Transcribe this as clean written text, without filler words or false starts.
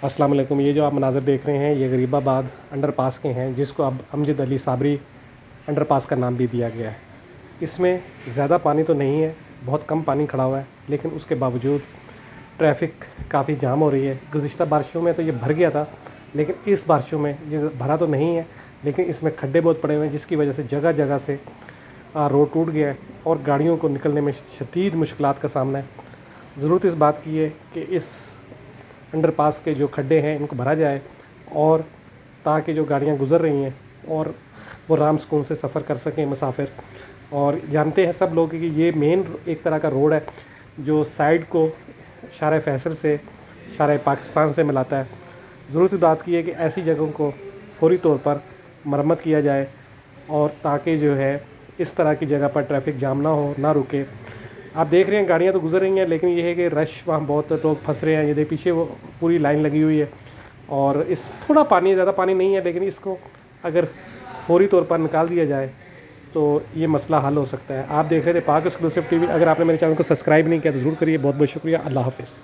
السلام علیکم۔ یہ جو آپ مناظر دیکھ رہے ہیں یہ غریب آباد انڈر پاس کے ہیں، جس کو اب امجد علی صابری انڈر پاس کا نام بھی دیا گیا ہے۔ اس میں زیادہ پانی تو نہیں ہے، بہت کم پانی کھڑا ہوا ہے، لیکن اس کے باوجود ٹریفک کافی جام ہو رہی ہے۔ گزشتہ بارشوں میں تو یہ بھر گیا تھا، لیکن اس بارشوں میں یہ بھرا تو نہیں ہے، لیکن اس میں کھڈے بہت پڑے ہوئے ہیں، جس کی وجہ سے جگہ جگہ سے روڈ ٹوٹ گیا ہے اور گاڑیوں کو نکلنے میں شدید مشکلات کا سامنا ہے۔ ضرورت اس بات کی ہے کہ اس انڈر پاس کے جو کھڈے ہیں ان کو بھرا جائے، اور تاکہ جو گاڑیاں گزر رہی ہیں اور وہ رام سکون سے سفر کر سکیں مسافر۔ اور جانتے ہیں سب لوگ کہ یہ مین ایک طرح کا روڈ ہے جو سائیڈ کو شارع فیصل سے شارع پاکستان سے ملاتا ہے۔ ضرورت اس بات کی ہے کہ ایسی جگہوں کو فوری طور پر مرمت کیا جائے، اور تاکہ جو ہے اس طرح کی جگہ پر ٹریفک جام نہ ہو، نہ رکے۔ آپ دیکھ رہے ہیں گاڑیاں تو گزر رہی ہیں، لیکن یہ ہے کہ رش وہاں بہت لوگ پھنس رہے ہیں۔ یہ پیچھے وہ پوری لائن لگی ہوئی ہے، اور اس تھوڑا پانی، زیادہ پانی نہیں ہے، لیکن اس کو اگر فوری طور پر نکال دیا جائے تو یہ مسئلہ حل ہو سکتا ہے۔ آپ دیکھ رہے تھے پاک ایکسکلوسیو ٹی وی۔ اگر آپ نے میرے چینل کو سبسکرائب نہیں کیا تو ضرور کریے۔ بہت بہت شکریہ۔ اللہ حافظ۔